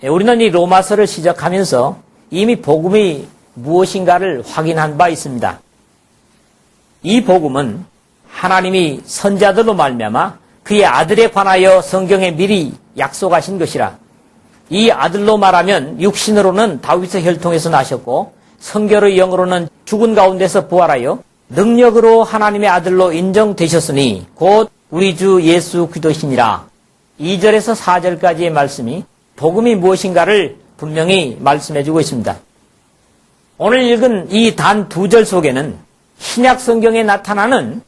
우리는 이 로마서를 시작하면서 이미 복음이 무엇인가를 확인한 바 있습니다. 이 복음은 하나님이 선자들로 말미암아 그의 아들에 관하여 성경에 미리 약속하신 것이라. 이 아들로 말하면 육신으로는 다윗의 혈통에서 나셨고 성결의 영으로는 죽은 가운데서 부활하여 능력으로 하나님의 아들로 인정되셨으니 곧 우리 주 예수 그리스도시니라. 2절에서 4절까지의 말씀이 복음이 무엇인가를 분명히 말씀해주고 있습니다. 오늘 읽은 이 단 2절 속에는 신약 성경에 나타나는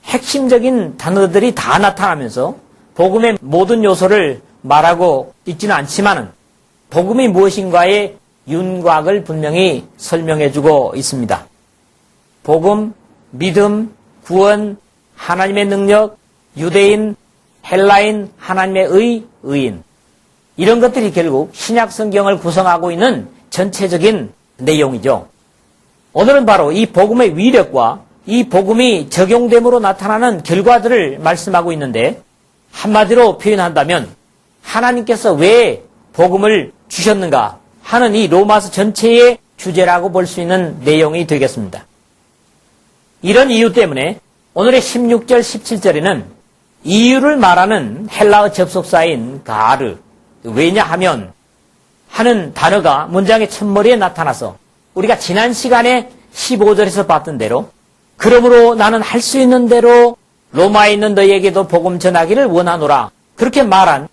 핵심적인 단어들이 다 나타나면서 복음의 모든 요소를 말하고 있지는 않지만은 복음이 무엇인가의 윤곽을 분명히 설명해주고 있습니다. 복음, 믿음, 구원, 하나님의 능력, 유대인, 헬라인, 하나님의 의인. 이런 것들이 결국 신약 성경을 구성하고 있는 전체적인 내용이죠. 오늘은 바로 이 복음의 위력과 이 복음이 적용됨으로 나타나는 결과들을 말씀하고 있는데 한마디로 표현한다면 하나님께서 왜 복음을 주셨는가 하는 이 로마서 전체의 주제라고 볼 수 있는 내용이 되겠습니다. 이런 이유 때문에 오늘의 16절, 17절에는 이유를 말하는 헬라어 접속사인 가르, 왜냐하면 하는 단어가 문장의 첫머리에 나타나서 우리가 지난 시간에 15절에서 봤던 대로 그러므로 나는 할 수 있는 대로 로마에 있는 너희에게도 복음 전하기를 원하노라. 그렇게 말한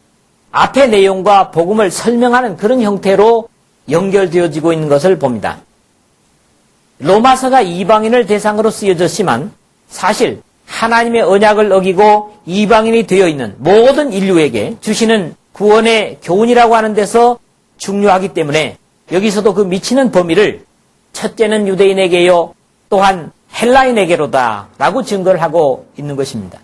앞의 내용과 복음을 설명하는 그런 형태로 연결되어지고 있는 것을 봅니다. 로마서가 이방인을 대상으로 쓰여졌지만 사실 하나님의 언약을 어기고 이방인이 되어 있는 모든 인류에게 주시는 구원의 교훈이라고 하는 데서 중요하기 때문에 여기서도 그 미치는 범위를 첫째는 유대인에게요 또한 헬라인에게로다 라고 증거를 하고 있는 것입니다.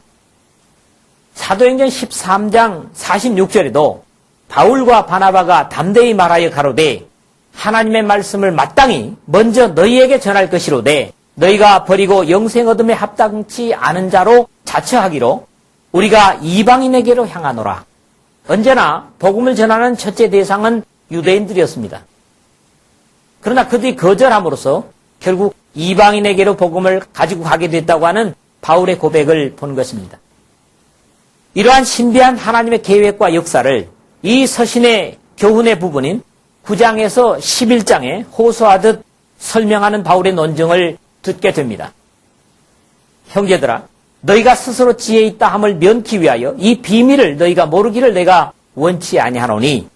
사도행전 13장 46절에도 바울과 바나바가 담대히 말하여 가로되 하나님의 말씀을 마땅히 먼저 너희에게 전할 것이로되 너희가 버리고 영생 얻음에 합당치 않은 자로 자처하기로 우리가 이방인에게로 향하노라. 언제나 복음을 전하는 첫째 대상은 유대인들이었습니다. 그러나 그들이 거절함으로써 결국 이방인에게로 복음을 가지고 가게 됐다고 하는 바울의 고백을 본 것입니다. 이러한 신비한 하나님의 계획과 역사를 이 서신의 교훈의 부분인 9장에서 11장에 호소하듯 설명하는 바울의 논증을 듣게 됩니다. 형제들아, 너희가 스스로 지혜 있다 함을 면키 위하여 이 비밀을 너희가 모르기를 내가 원치 아니하노니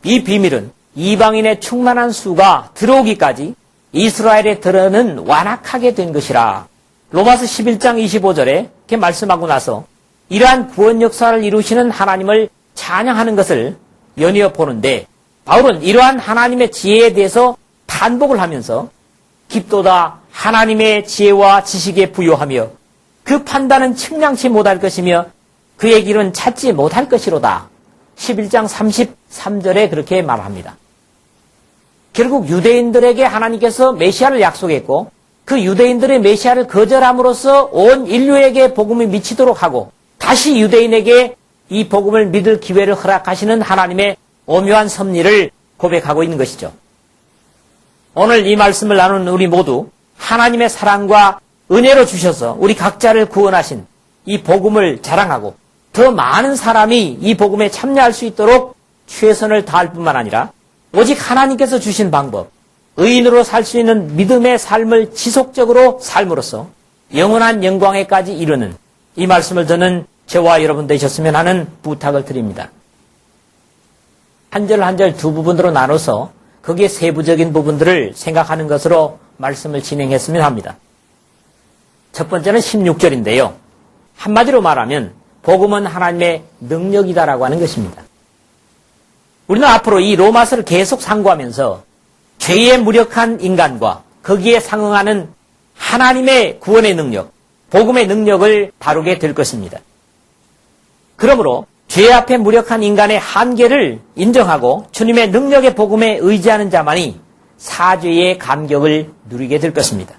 이 비밀은 이방인의 충만한 수가 들어오기까지 이스라엘에 들어는 완악하게 된 것이라. 로마서 11장 25절에 이렇게 말씀하고 나서 이러한 구원 역사를 이루시는 하나님을 찬양하는 것을 연이어 보는데 바울은 이러한 하나님의 지혜에 대해서 탄복을 하면서 깊도다 하나님의 지혜와 지식에 부요하며 그 판단은 측량치 못할 것이며 그의 길은 찾지 못할 것이로다. 11장 33절에 그렇게 말합니다. 결국 유대인들에게 하나님께서 메시아를 약속했고 그 유대인들의 메시아를 거절함으로써 온 인류에게 복음이 미치도록 하고 다시 유대인에게 이 복음을 믿을 기회를 허락하시는 하나님의 오묘한 섭리를 고백하고 있는 것이죠. 오늘 이 말씀을 나누는 우리 모두 하나님의 사랑과 은혜로 주셔서 우리 각자를 구원하신 이 복음을 자랑하고 더 많은 사람이 이 복음에 참여할 수 있도록 최선을 다할 뿐만 아니라 오직 하나님께서 주신 방법, 의인으로 살 수 있는 믿음의 삶을 지속적으로 삶으로써 영원한 영광에까지 이르는 이 말씀을 듣는 저와 여러분 되셨으면 하는 부탁을 드립니다. 한 절 한 절 두 부분으로 나눠서 거기에 세부적인 부분들을 생각하는 것으로 말씀을 진행했으면 합니다. 첫 번째는 16절인데요. 한마디로 말하면 복음은 하나님의 능력이다라고 하는 것입니다. 우리는 앞으로 이 로마서를 계속 상고하면서 죄에 무력한 인간과 거기에 상응하는 하나님의 구원의 능력, 복음의 능력을 다루게 될 것입니다. 그러므로 죄 앞에 무력한 인간의 한계를 인정하고 주님의 능력의 복음에 의지하는 자만이 사죄의 감격을 누리게 될 것입니다.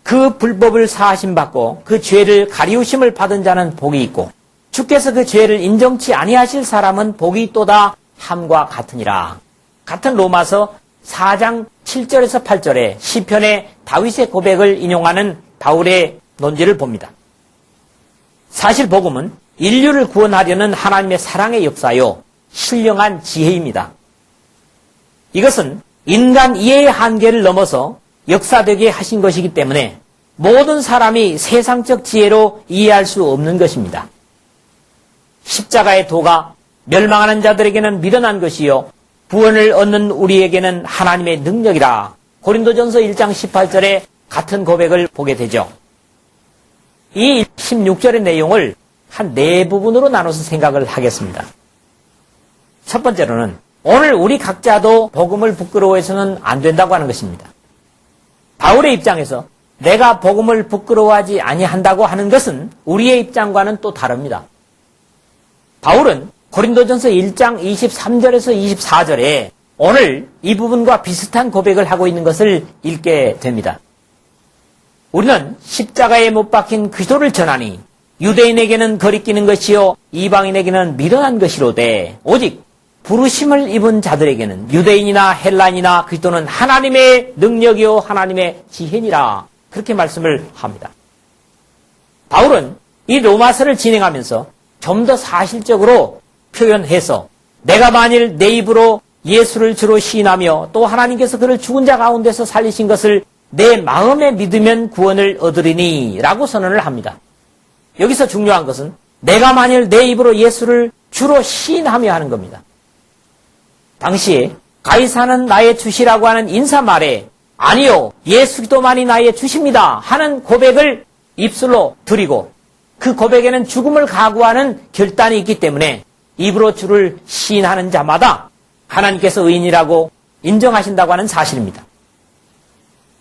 그 불법을 사하심 받고 그 죄를 가리우심을 받은 자는 복이 있고 주께서 그 죄를 인정치 아니하실 사람은 복이 있도다 함과 같으니라. 같은 로마서 4장 7절에서 8절에 시편의 다윗의 고백을 인용하는 바울의 논지를 봅니다. 사실 복음은 인류를 구원하려는 하나님의 사랑의 역사요, 신령한 지혜입니다. 이것은 인간 이해의 한계를 넘어서 역사되게 하신 것이기 때문에 모든 사람이 세상적 지혜로 이해할 수 없는 것입니다. 십자가의 도가 멸망하는 자들에게는 미련한 것이요 구원을 얻는 우리에게는 하나님의 능력이라. 고린도전서 1장 18절에 같은 고백을 보게 되죠. 이 16절의 내용을 한 네 부분으로 나눠서 생각을 하겠습니다. 첫 번째로는 오늘 우리 각자도 복음을 부끄러워해서는 안 된다고 하는 것입니다. 바울의 입장에서 내가 복음을 부끄러워하지 아니한다고 하는 것은 우리의 입장과는 또 다릅니다. 바울은 고린도전서 1장 23절에서 24절에 오늘 이 부분과 비슷한 고백을 하고 있는 것을 읽게 됩니다. 우리는 십자가에 못 박힌 그리스도를 전하니 유대인에게는 거리끼는 것이요 이방인에게는 미련한 것이로되 오직 부르심을 입은 자들에게는 유대인이나 헬라인이나 그리스도는 하나님의 능력이요 하나님의 지혜니라. 그렇게 말씀을 합니다. 바울은 이 로마서를 진행하면서 좀 더 사실적으로 표현해서 내가 만일 내 입으로 예수를 주로 시인하며 또 하나님께서 그를 죽은 자 가운데서 살리신 것을 내 마음에 믿으면 구원을 얻으리니 라고 선언을 합니다. 여기서 중요한 것은 내가 만일 내 입으로 예수를 주로 시인하며 하는 겁니다. 당시에 가이사는 나의 주시라고 하는 인사말에 아니요 예수 그리스도만이 나의 주십니다 하는 고백을 입술로 드리고 그 고백에는 죽음을 각오하는 결단이 있기 때문에 입으로 주를 시인하는 자마다 하나님께서 의인이라고 인정하신다고 하는 사실입니다.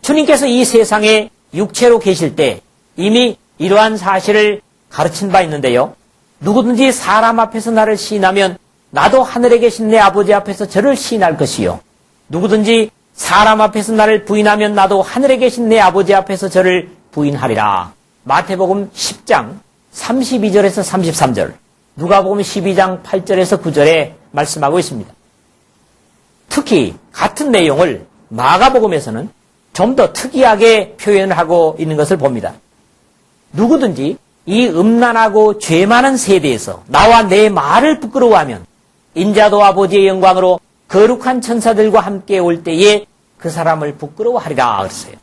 주님께서 이 세상에 육체로 계실 때 이미 이러한 사실을 가르친 바 있는데요. 누구든지 사람 앞에서 나를 시인하면 나도 하늘에 계신 내 아버지 앞에서 저를 시인할 것이요. 누구든지 사람 앞에서 나를 부인하면 나도 하늘에 계신 내 아버지 앞에서 저를 부인하리라. 마태복음 10장 32절에서 33절, 누가복음 12장 8절에서 9절에 말씀하고 있습니다. 특히 같은 내용을 마가복음에서는 좀 더 특이하게 표현을 하고 있는 것을 봅니다. 누구든지 이 음란하고 죄 많은 세대에서 나와 내 말을 부끄러워하면 인자도 아버지의 영광으로 거룩한 천사들과 함께 올 때에 그 사람을 부끄러워하리라 그랬어요.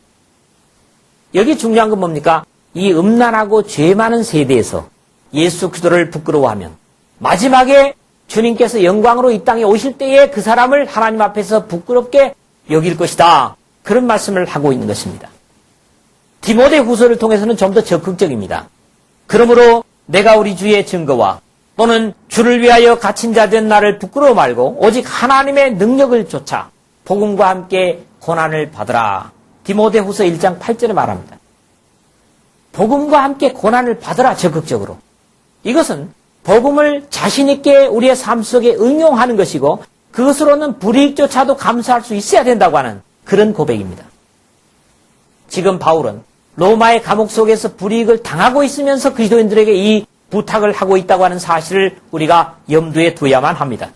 여기 중요한 건 뭡니까? 이 음란하고 죄 많은 세대에서 예수 그리스도를 부끄러워하면 마지막에 주님께서 영광으로 이 땅에 오실 때에 그 사람을 하나님 앞에서 부끄럽게 여길 것이다. 그런 말씀을 하고 있는 것입니다. 디모데 후서를 통해서는 좀 더 적극적입니다. 그러므로 내가 우리 주의 증거와 또는 주를 위하여 갇힌 자 된 나를 부끄러워 말고 오직 하나님의 능력을 쫓아 복음과 함께 고난을 받으라. 디모데 후서 1장 8절에 말합니다. 복음과 함께 고난을 받으라 적극적으로. 이것은 복음을 자신 있게 우리의 삶 속에 응용하는 것이고 그것으로는 불이익조차도 감수할 수 있어야 된다고 하는 그런 고백입니다. 지금 바울은 로마의 감옥 속에서 불이익을 당하고 있으면서 그리스도인들에게 이 부탁을 하고 있다고 하는 사실을 우리가 염두에 두어야만 합니다.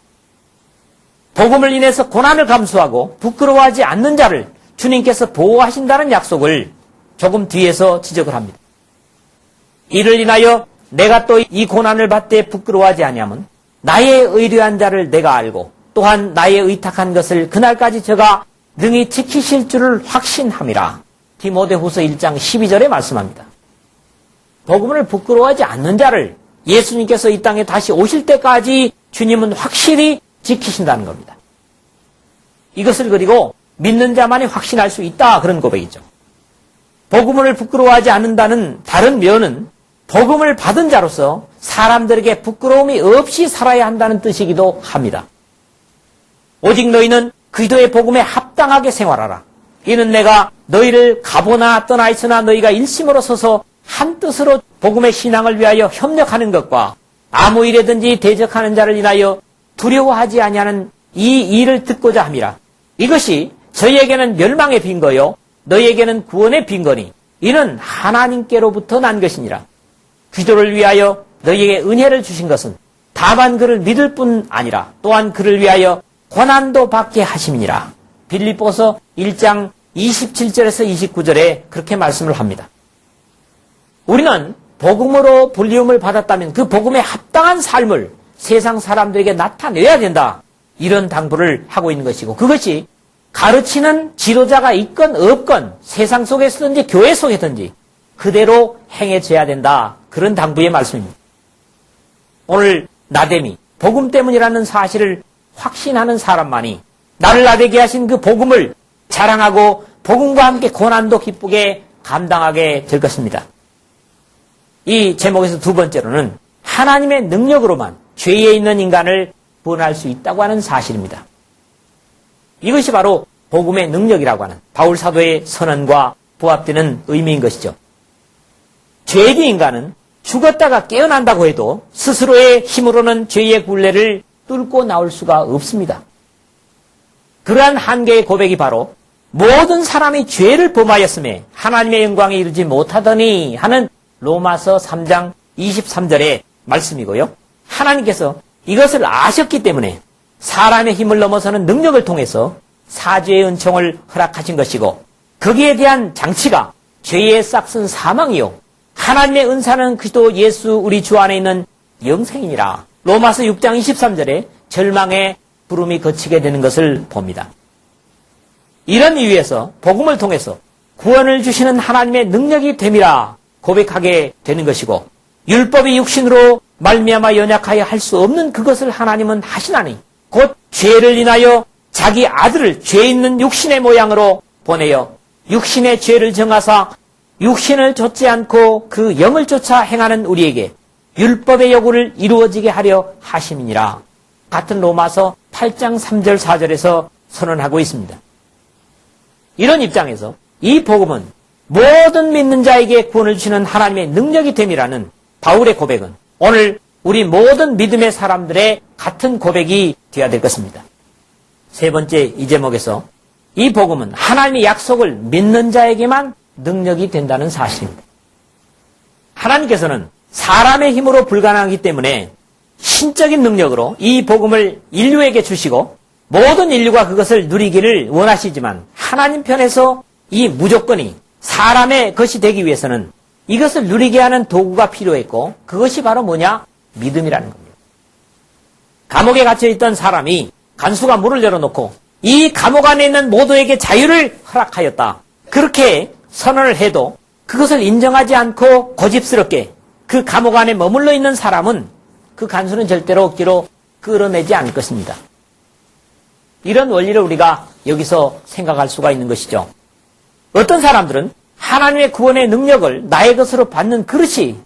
복음을 인해서 고난을 감수하고 부끄러워하지 않는 자를 주님께서 보호하신다는 약속을 조금 뒤에서 지적을 합니다. 이를 인하여 내가 또 이 고난을 받되 부끄러워하지 아니하면 나의 의뢰한 자를 내가 알고 또한 나의 의탁한 것을 그날까지 저가 능히 지키실 줄을 확신함이라. 디모데후서 1장 12절에 말씀합니다. 복음을 부끄러워하지 않는 자를 예수님께서 이 땅에 다시 오실 때까지 주님은 확실히 지키신다는 겁니다. 이것을 그리고 믿는 자만이 확신할 수 있다 그런 고백이죠. 복음을 부끄러워하지 않는다는 다른 면은 복음을 받은 자로서 사람들에게 부끄러움이 없이 살아야 한다는 뜻이기도 합니다. 오직 너희는 그리스도의 복음에 합당하게 생활하라. 이는 내가 너희를 가보나 떠나 있으나 너희가 일심으로 서서 한 뜻으로 복음의 신앙을 위하여 협력하는 것과 아무 일에든지 대적하는 자를 인하여 두려워하지 아니하는 이 일을 듣고자 함이라. 이것이 저희에게는 멸망의 빈거요 너희에게는 구원의 빈거니 이는 하나님께로부터 난 것이니라. 기도를 위하여 너희에게 은혜를 주신 것은 다만 그를 믿을 뿐 아니라 또한 그를 위하여 고난도 받게 하심이니라. 빌립보서 1장 27절에서 29절에 그렇게 말씀을 합니다. 우리는 복음으로 불리움을 받았다면 그 복음에 합당한 삶을 세상 사람들에게 나타내야 된다. 이런 당부를 하고 있는 것이고, 그것이 가르치는 지도자가 있건 없건 세상 속에서든지 교회 속에든지 그대로 행해져야 된다. 그런 당부의 말씀입니다. 오늘 나됨이 복음 때문이라는 사실을 확신하는 사람만이 나를 나되게 하신 그 복음을 자랑하고 복음과 함께 고난도 기쁘게 감당하게 될 것입니다. 이 제목에서 두 번째로는 하나님의 능력으로만 죄에 있는 인간을 구원할 수 있다고 하는 사실입니다. 이것이 바로 복음의 능력이라고 하는 바울 사도의 선언과 부합되는 의미인 것이죠. 죄인 인간은 죽었다가 깨어난다고 해도 스스로의 힘으로는 죄의 굴레를 뚫고 나올 수가 없습니다. 그러한 한계의 고백이 바로 모든 사람이 죄를 범하였음에 하나님의 영광에 이르지 못하더니 하는 로마서 3장 23절의 말씀이고요. 하나님께서 이것을 아셨기 때문에 사람의 힘을 넘어서는 능력을 통해서 사죄의 은총을 허락하신 것이고, 거기에 대한 장치가 죄의 싹슨 사망이요 하나님의 은사는 그리스도 예수 우리 주 안에 있는 영생이니라. 로마서 6장 23절에 절망의 부름이 거치게 되는 것을 봅니다. 이런 이유에서 복음을 통해서 구원을 주시는 하나님의 능력이 됨이라 고백하게 되는 것이고, 율법이 육신으로 말미암아 연약하여 할 수 없는 그것을 하나님은 하시나니 곧 죄를 인하여 자기 아들을 죄 있는 육신의 모양으로 보내어 육신의 죄를 정하사 육신을 좇지 않고 그 영을 쫓아 행하는 우리에게 율법의 요구를 이루어지게 하려 하심이니라. 같은 로마서 8장 3절 4절에서 선언하고 있습니다. 이런 입장에서 이 복음은 모든 믿는 자에게 구원을 주시는 하나님의 능력이 됨이라는 바울의 고백은 오늘 우리 모든 믿음의 사람들의 같은 고백이 되어야 될 것입니다. 세 번째 이 제목에서 이 복음은 하나님의 약속을 믿는 자에게만 능력이 된다는 사실입니다. 하나님께서는 사람의 힘으로 불가능하기 때문에 신적인 능력으로 이 복음을 인류에게 주시고 모든 인류가 그것을 누리기를 원하시지만 하나님 편에서 이 무조건이 사람의 것이 되기 위해서는 이것을 누리게 하는 도구가 필요했고, 그것이 바로 뭐냐? 믿음이라는 겁니다. 감옥에 갇혀있던 사람이 간수가 문을 열어놓고 이 감옥 안에 있는 모두에게 자유를 허락하였다. 그렇게 선언을 해도 그것을 인정하지 않고 고집스럽게 그 감옥 안에 머물러 있는 사람은 그 간수는 절대로 억지로 끌어내지 않을 것입니다. 이런 원리를 우리가 여기서 생각할 수가 있는 것이죠. 어떤 사람들은 하나님의 구원의 능력을 나의 것으로 받는 그릇이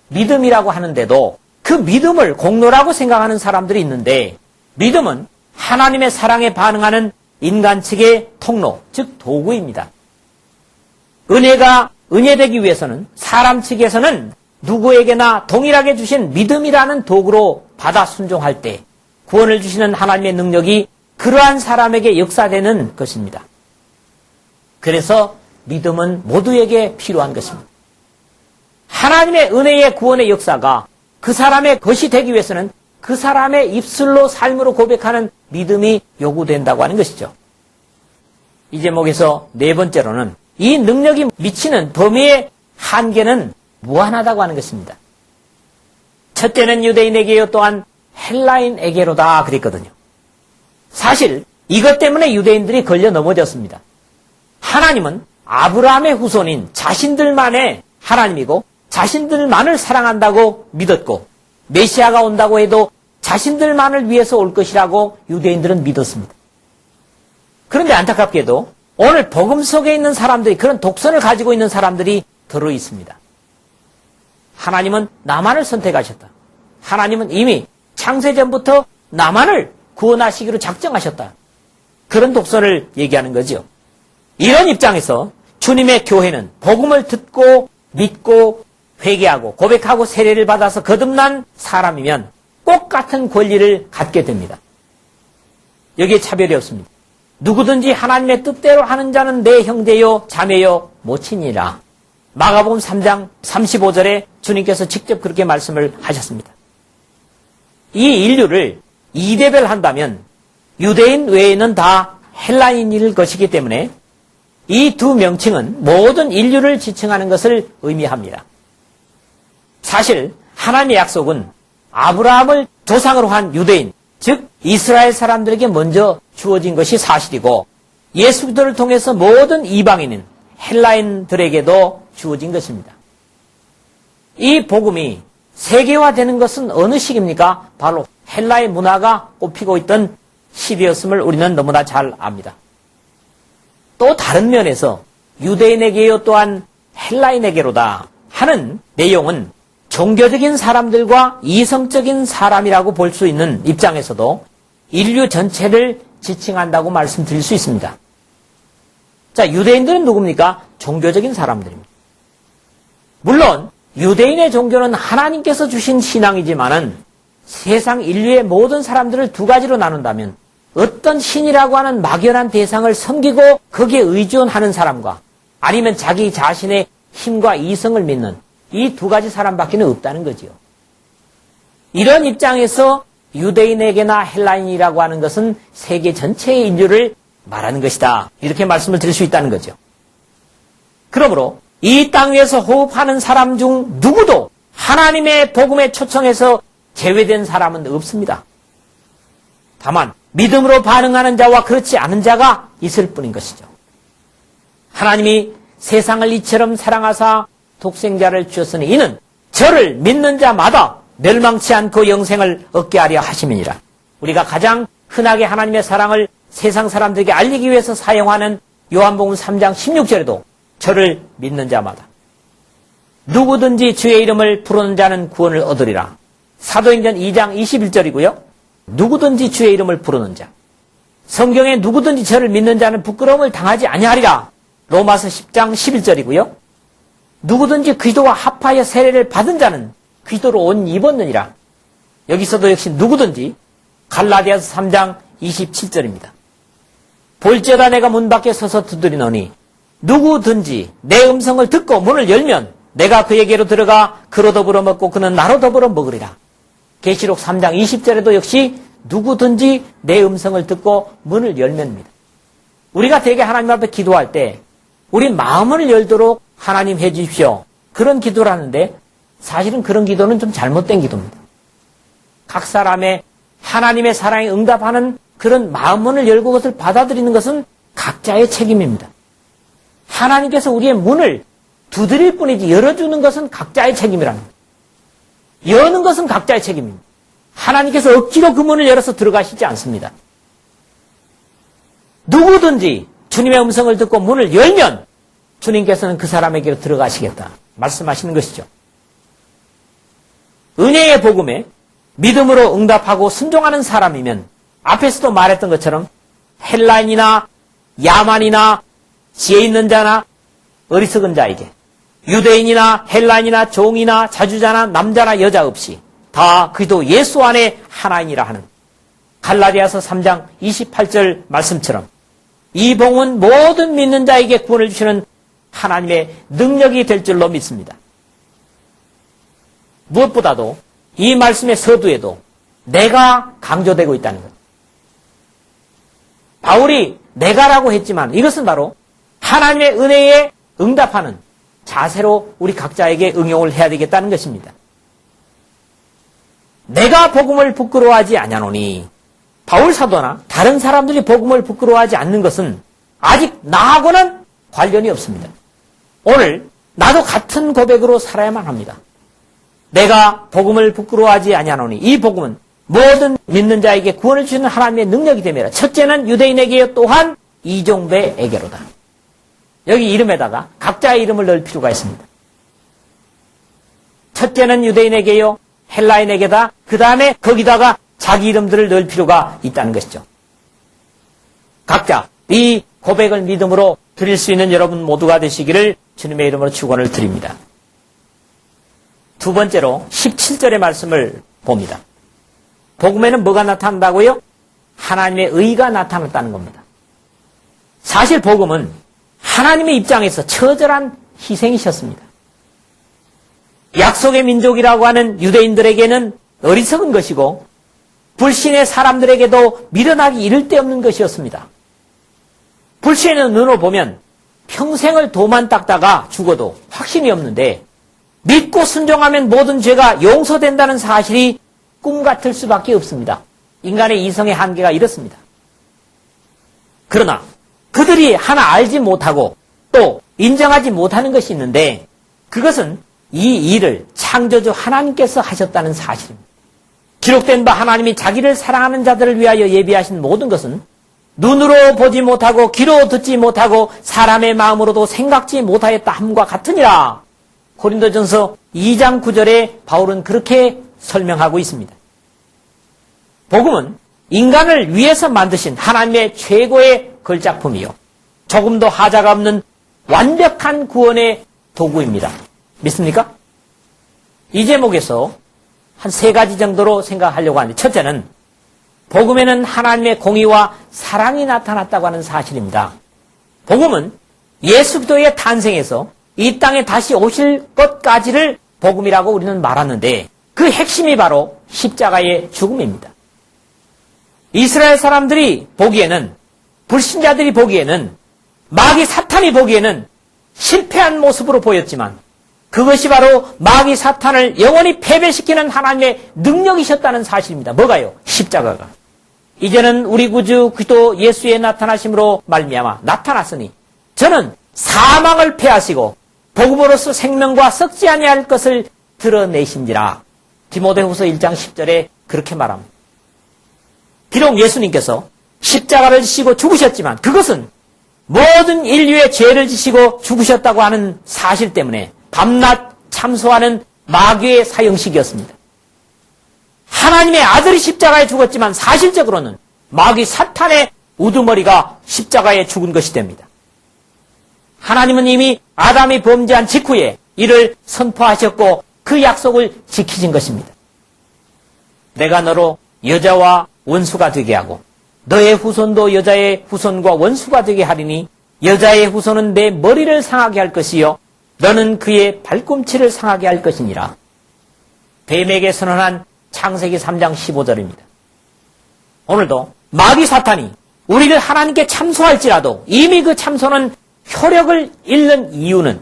믿음이라고 하는데도 그 믿음을 공로라고 생각하는 사람들이 있는데, 믿음은 하나님의 사랑에 반응하는 인간 측의 통로, 즉 도구입니다. 은혜가 은혜되기 위해서는 사람 측에서는 누구에게나 동일하게 주신 믿음이라는 도구로 받아 순종할 때 구원을 주시는 하나님의 능력이 그러한 사람에게 역사되는 것입니다. 그래서 믿음은 모두에게 필요한 것입니다. 하나님의 은혜의 구원의 역사가 그 사람의 것이 되기 위해서는 그 사람의 입술로 삶으로 고백하는 믿음이 요구된다고 하는 것이죠. 이 제목에서 네 번째로는 이 능력이 미치는 범위의 한계는 무한하다고 하는 것입니다. 첫째는 유대인에게요, 또한 헬라인에게로다 그랬거든요. 사실 이것 때문에 유대인들이 걸려 넘어졌습니다. 하나님은 아브라함의 후손인 자신들만의 하나님이고 자신들만을 사랑한다고 믿었고, 메시아가 온다고 해도 자신들만을 위해서 올 것이라고 유대인들은 믿었습니다. 그런데 안타깝게도 오늘 복음 속에 있는 사람들이, 그런 독선을 가지고 있는 사람들이 들어 있습니다. 하나님은 나만을 선택하셨다. 하나님은 이미 창세전부터 나만을 구원하시기로 작정하셨다. 그런 독선을 얘기하는 거죠. 이런 입장에서 주님의 교회는 복음을 듣고 믿고 회개하고 고백하고 세례를 받아서 거듭난 사람이면 꼭 같은 권리를 갖게 됩니다. 여기에 차별이 없습니다. 누구든지 하나님의 뜻대로 하는 자는 내 형제요 자매요 모친이라. 마가복음 3장 35절에 주님께서 직접 그렇게 말씀을 하셨습니다. 이 인류를 이대별한다면 유대인 외에는 다 헬라인일 것이기 때문에 이 두 명칭은 모든 인류를 지칭하는 것을 의미합니다. 사실 하나님의 약속은 아브라함을 조상으로 한 유대인, 즉 이스라엘 사람들에게 먼저 주어진 것이 사실이고 예수 그리스도를 통해서 모든 이방인인 헬라인들에게도 주어진 것입니다. 이 복음이 세계화되는 것은 어느 시기입니까? 바로 헬라의 문화가 꼽히고 있던 시대였음을 우리는 너무나 잘 압니다. 또 다른 면에서 유대인에게요 또한 헬라인에게로다 하는 내용은 종교적인 사람들과 이성적인 사람이라고 볼 수 있는 입장에서도 인류 전체를 지칭한다고 말씀드릴 수 있습니다. 자, 유대인들은 누굽니까? 종교적인 사람들입니다. 물론 유대인의 종교는 하나님께서 주신 신앙이지만은 세상 인류의 모든 사람들을 두 가지로 나눈다면 어떤 신이라고 하는 막연한 대상을 섬기고 거기에 의존하는 사람과 아니면 자기 자신의 힘과 이성을 믿는 이 두 가지 사람밖에 없다는 거지요. 이런 입장에서 유대인에게나 헬라인이라고 하는 것은 세계 전체의 인류를 말하는 것이다. 이렇게 말씀을 드릴 수 있다는 거죠. 그러므로 이 땅 위에서 호흡하는 사람 중 누구도 하나님의 복음에 초청해서 제외된 사람은 없습니다. 다만 믿음으로 반응하는 자와 그렇지 않은 자가 있을 뿐인 것이죠. 하나님이 세상을 이처럼 사랑하사 독생자를 주셨으니 이는 저를 믿는 자마다 멸망치 않고 영생을 얻게 하려 하심이니라. 우리가 가장 흔하게 하나님의 사랑을 세상 사람들에게 알리기 위해서 사용하는 요한복음 3장 16절에도 저를 믿는 자마다 누구든지 주의 이름을 부르는 자는 구원을 얻으리라. 사도행전 2장 21절이고요. 누구든지 주의 이름을 부르는 자. 성경에 누구든지 저를 믿는 자는 부끄러움을 당하지 아니하리라. 로마서 10장 11절이고요. 누구든지 그리스도와 합하여 세례를 받은 자는 그리스도로 옷 입었느니라. 여기서도 역시 누구든지 갈라디아서 3장 27절입니다. 볼지어다 내가 문 밖에 서서 두드리노니 누구든지 내 음성을 듣고 문을 열면 내가 그에게로 들어가 그로 더불어 먹고 그는 나로 더불어 먹으리라. 계시록 3장 20절에도 역시 누구든지 내 음성을 듣고 문을 열면입니다. 우리가 대개 하나님 앞에 기도할 때 우리 마음을 열도록 하나님 해 주십시오. 그런 기도를 하는데 사실은 그런 기도는 좀 잘못된 기도입니다. 각 사람의 하나님의 사랑에 응답하는 그런 마음문을 열고 그것을 받아들이는 것은 각자의 책임입니다. 하나님께서 우리의 문을 두드릴 뿐이지 열어주는 것은 각자의 책임이랍니다. 여는 것은 각자의 책임입니다. 하나님께서 억지로 그 문을 열어서 들어가시지 않습니다. 누구든지 주님의 음성을 듣고 문을 열면 주님께서는 그 사람에게로 들어가시겠다 말씀하시는 것이죠. 은혜의 복음에 믿음으로 응답하고 순종하는 사람이면 앞에서도 말했던 것처럼 헬라인이나 야만이나 지혜 있는 자나 어리석은 자에게 유대인이나 헬라인이나 종이나 자주자나 남자나 여자 없이 다 그리스도 예수 안에 하나이니라 하는 갈라디아서 3장 28절 말씀처럼 이 복음은 모든 믿는 자에게 구원을 주시는 하나님의 능력이 될 줄로 믿습니다. 무엇보다도 이 말씀의 서두에도 내가 강조되고 있다는 것. 바울이 내가라고 했지만 이것은 바로 하나님의 은혜에 응답하는 자세로 우리 각자에게 응용을 해야 되겠다는 것입니다. 내가 복음을 부끄러워하지 아니하노니 바울 사도나 다른 사람들이 복음을 부끄러워하지 않는 것은 아직 나하고는 관련이 없습니다. 오늘 나도 같은 고백으로 살아야만 합니다. 내가 복음을 부끄러워하지 아니하노니 이 복음은 모든 믿는 자에게 구원을 주시는 하나님의 능력이 되며 첫째는 유대인에게 또한 이종배에게로다. 여기 이름에다가 각자의 이름을 넣을 필요가 있습니다. 첫째는 유대인에게요, 헬라인에게다. 그 다음에 거기다가 자기 이름들을 넣을 필요가 있다는 것이죠. 각자 이 고백을 믿음으로 드릴 수 있는 여러분 모두가 되시기를 주님의 이름으로 축원을 드립니다. 두 번째로 17절의 말씀을 봅니다. 복음에는 뭐가 나타난다고요? 하나님의 의가 나타났다는 겁니다. 사실 복음은 하나님의 입장에서 처절한 희생이셨습니다. 약속의 민족이라고 하는 유대인들에게는 어리석은 것이고 불신의 사람들에게도 밀어나기 이를 데 없는 것이었습니다. 불신의 눈으로 보면 평생을 도만 닦다가 죽어도 확신이 없는데 믿고 순종하면 모든 죄가 용서된다는 사실이 꿈 같을 수밖에 없습니다. 인간의 이성의 한계가 이렇습니다. 그러나 그들이 하나 알지 못하고 또 인정하지 못하는 것이 있는데 그것은 이 일을 창조주 하나님께서 하셨다는 사실입니다. 기록된 바 하나님이 자기를 사랑하는 자들을 위하여 예비하신 모든 것은 눈으로 보지 못하고 귀로 듣지 못하고 사람의 마음으로도 생각지 못하였다 함과 같으니라. 고린도전서 2장 9절에 바울은 그렇게 설명하고 있습니다. 복음은 인간을 위해서 만드신 하나님의 최고의 걸작품이요 조금도 하자가 없는 완벽한 구원의 도구입니다. 믿습니까? 이 제목에서 한 3가지 정도로 생각하려고 하는데 첫째는 복음에는 하나님의 공의와 사랑이 나타났다고 하는 사실입니다. 복음은 예수 그리스도의 탄생에서 이 땅에 다시 오실 것까지를 복음이라고 우리는 말하는데 그 핵심이 바로 십자가의 죽음입니다. 이스라엘 사람들이 보기에는 불신자들이 보기에는 마귀 사탄이 보기에는 실패한 모습으로 보였지만 그것이 바로 마귀 사탄을 영원히 패배시키는 하나님의 능력이셨다는 사실입니다. 뭐가요? 십자가가. 이제는 우리 구주 그리스도 예수의 나타나심으로 말미암아 나타났으니 저는 사망을 패하시고 복음으로서 생명과 썩지 아니할 것을 드러내신지라. 디모데후서 1장 10절에 그렇게 말합니다. 비록 예수님께서 십자가를 지시고 죽으셨지만 그것은 모든 인류의 죄를 지시고 죽으셨다고 하는 사실 때문에 밤낮 참소하는 마귀의 사형식이었습니다. 하나님의 아들이 십자가에 죽었지만 사실적으로는 마귀 사탄의 우두머리가 십자가에 죽은 것이 됩니다. 하나님은 이미 아담이 범죄한 직후에 이를 선포하셨고 그 약속을 지키신 것입니다. 내가 너로 여자와 원수가 되게 하고 너의 후손도 여자의 후손과 원수가 되게 하리니 여자의 후손은 내 머리를 상하게 할 것이요 너는 그의 발꿈치를 상하게 할 것이니라. 뱀에게 선언한 창세기 3장 15절입니다. 오늘도 마귀 사탄이 우리를 하나님께 참소할지라도 이미 그 참소는 효력을 잃는 이유는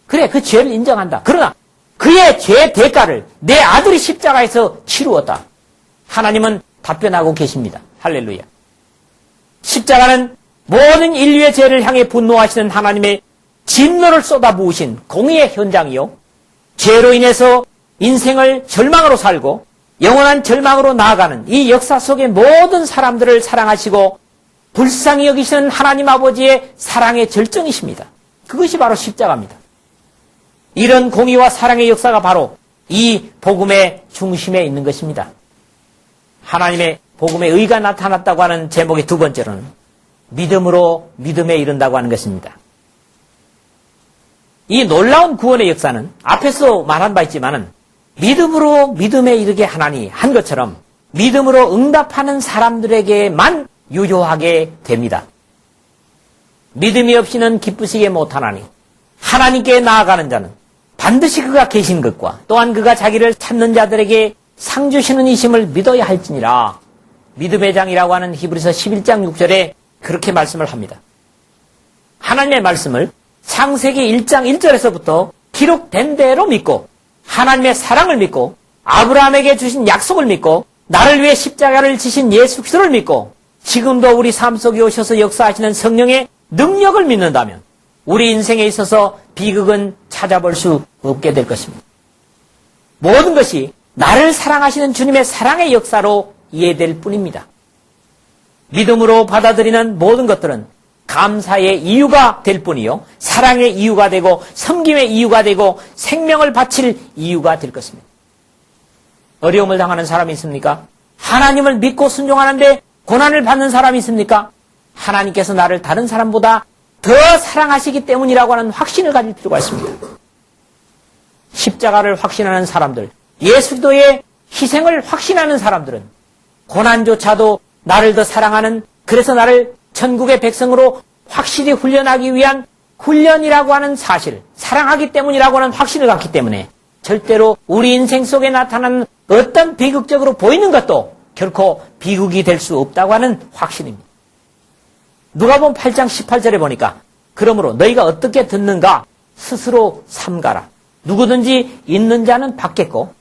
그래 그 죄를 인정한다. 그러나 그의 죄 대가를 내 아들이 십자가에서 치루었다. 하나님은 답변하고 계십니다. 할렐루야. 십자가는 모든 인류의 죄를 향해 분노하시는 하나님의 진노를 쏟아부으신 공의의 현장이요. 죄로 인해서 인생을 절망으로 살고 영원한 절망으로 나아가는 이 역사 속의 모든 사람들을 사랑하시고 불쌍히 여기시는 하나님 아버지의 사랑의 절정이십니다. 그것이 바로 십자가입니다. 이런 공의와 사랑의 역사가 바로 이 복음의 중심에 있는 것입니다. 하나님의 복음의 의가 나타났다고 하는 제목의 두 번째로는 믿음으로 믿음에 이른다고 하는 것입니다. 이 놀라운 구원의 역사는 앞에서 말한 바 있지만은 믿음으로 믿음에 이르게 하나니 한 것처럼 믿음으로 응답하는 사람들에게만 유효하게 됩니다. 믿음이 없이는 기쁘시게 못하나니 하나님께 나아가는 자는 반드시 그가 계신 것과 또한 그가 자기를 찾는 자들에게 상 주시는 이심을 믿어야 할지니라. 믿음의 장이라고 하는 히브리서 11장 6절에 그렇게 말씀을 합니다. 하나님의 말씀을 창세기 1장 1절에서부터 기록된 대로 믿고 하나님의 사랑을 믿고 아브라함에게 주신 약속을 믿고 나를 위해 십자가를 지신 예수 그리스도를 믿고 지금도 우리 삶 속에 오셔서 역사하시는 성령의 능력을 믿는다면 우리 인생에 있어서 비극은 찾아볼 수 없게 될 것입니다. 모든 것이 나를 사랑하시는 주님의 사랑의 역사로 이해될 뿐입니다. 믿음으로 받아들이는 모든 것들은 감사의 이유가 될 뿐이요 사랑의 이유가 되고 섬김의 이유가 되고 생명을 바칠 이유가 될 것입니다. 어려움을 당하는 사람이 있습니까? 하나님을 믿고 순종하는데 고난을 받는 사람이 있습니까? 하나님께서 나를 다른 사람보다 더 사랑하시기 때문이라고 하는 확신을 가질 필요가 있습니다. 십자가를 확신하는 사람들, 예수 그리스도의 희생을 확신하는 사람들은 고난조차도 나를 더 사랑하는, 그래서 나를 천국의 백성으로 확실히 훈련하기 위한 훈련이라고 하는 사실, 사랑하기 때문이라고 하는 확신을 갖기 때문에 절대로 우리 인생 속에 나타나는 어떤 비극적으로 보이는 것도 결코 비극이 될 수 없다고 하는 확신입니다. 누가복음 8장 18절에 보니까 그러므로 너희가 어떻게 듣는가 스스로 삼가라. 누구든지 있는 자는 받겠고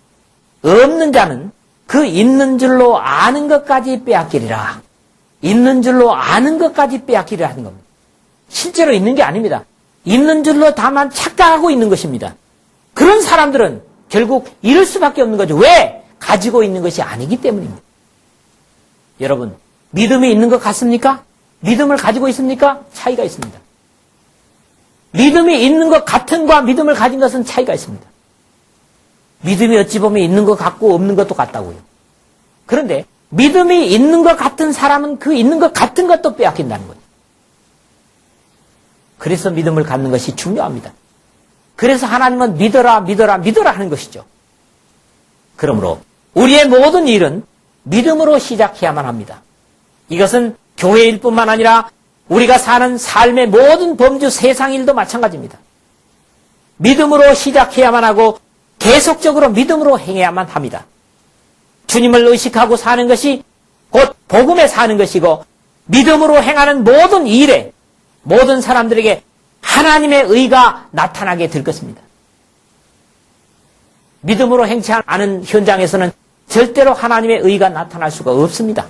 없는 자는 그 있는 줄로 아는 것까지 빼앗기리라. 있는 줄로 아는 것까지 빼앗기리라 하는 겁니다. 실제로 있는 게 아닙니다. 있는 줄로 다만 착각하고 있는 것입니다. 그런 사람들은 결국 잃을 수밖에 없는 거죠. 왜? 가지고 있는 것이 아니기 때문입니다. 여러분, 믿음이 있는 것 같습니까? 믿음을 가지고 있습니까? 차이가 있습니다. 믿음이 있는 것 같은과 믿음을 가진 것은 차이가 있습니다. 믿음이 어찌 보면 있는 것 같고 없는 것도 같다고요. 그런데 믿음이 있는 것 같은 사람은 그 있는 것 같은 것도 빼앗긴다는 거죠. 그래서 믿음을 갖는 것이 중요합니다. 그래서 하나님은 믿어라, 믿어라, 믿어라 하는 것이죠. 그러므로 우리의 모든 일은 믿음으로 시작해야만 합니다. 이것은 교회일 뿐만 아니라 우리가 사는 삶의 모든 범주 세상 일도 마찬가지입니다. 믿음으로 시작해야만 하고 계속적으로 믿음으로 행해야만 합니다. 주님을 의식하고 사는 것이 곧 복음에 사는 것이고 믿음으로 행하는 모든 일에 모든 사람들에게 하나님의 의가 나타나게 될 것입니다. 믿음으로 행치 않은 현장에서는 절대로 하나님의 의가 나타날 수가 없습니다.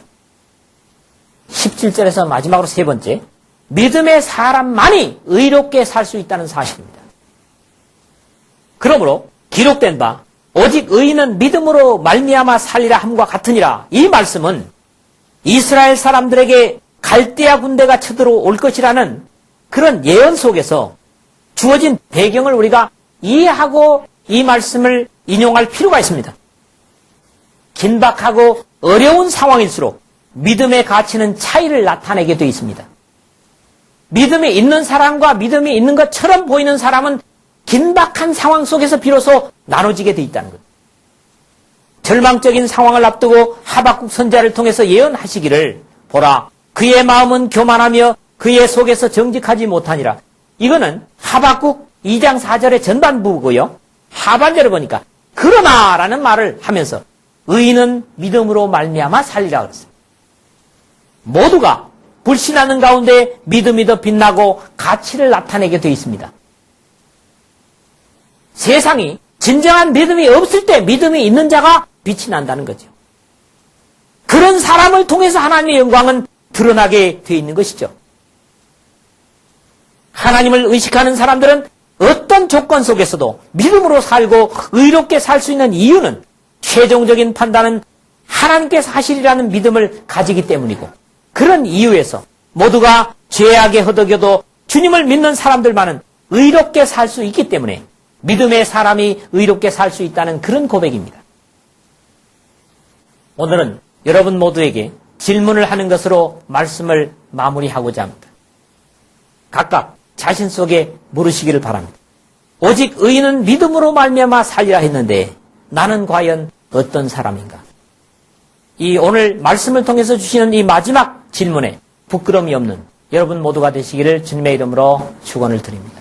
17절에서 마지막으로 세 번째, 믿음의 사람만이 의롭게 살 수 있다는 사실입니다. 그러므로 기록된 바 오직 의인은 믿음으로 말미암아 살리라 함과 같으니라. 이 말씀은 이스라엘 사람들에게 갈대아 군대가 쳐들어올 것이라는 그런 예언 속에서 주어진 배경을 우리가 이해하고 이 말씀을 인용할 필요가 있습니다. 긴박하고 어려운 상황일수록 믿음의 가치는 차이를 나타내게 되어 있습니다. 믿음이 있는 사람과 믿음이 있는 것처럼 보이는 사람은 긴박한 상황 속에서 비로소 나눠지게 되어 있다는 것. 절망적인 상황을 앞두고 하박국 선지자를 통해서 예언하시기를 보라 그의 마음은 교만하며 그의 속에서 정직하지 못하니라. 이거는 하박국 2장 4절의 전반부고요. 하반절을 보니까 그러나라는 말을 하면서 의인은 믿음으로 말미암아 살리라 그랬어요. 모두가 불신하는 가운데 믿음이 더 빛나고 가치를 나타내게 되어 있습니다. 세상이 진정한 믿음이 없을 때 믿음이 있는 자가 빛이 난다는 거죠. 그런 사람을 통해서 하나님의 영광은 드러나게 되어 있는 것이죠. 하나님을 의식하는 사람들은 어떤 조건 속에서도 믿음으로 살고 의롭게 살 수 있는 이유는 최종적인 판단은 하나님께서 하시리라는 믿음을 가지기 때문이고 그런 이유에서 모두가 죄악에 허덕여도 주님을 믿는 사람들만은 의롭게 살 수 있기 때문에 믿음의 사람이 의롭게 살 수 있다는 그런 고백입니다. 오늘은 여러분 모두에게 질문을 하는 것으로 말씀을 마무리하고자 합니다. 각각 자신 속에 물으시기를 바랍니다. 오직 의인은 믿음으로 말미암아 살리라 했는데 나는 과연 어떤 사람인가? 이 오늘 말씀을 통해서 주시는 이 마지막 질문에 부끄러움이 없는 여러분 모두가 되시기를 주님의 이름으로 축원을 드립니다.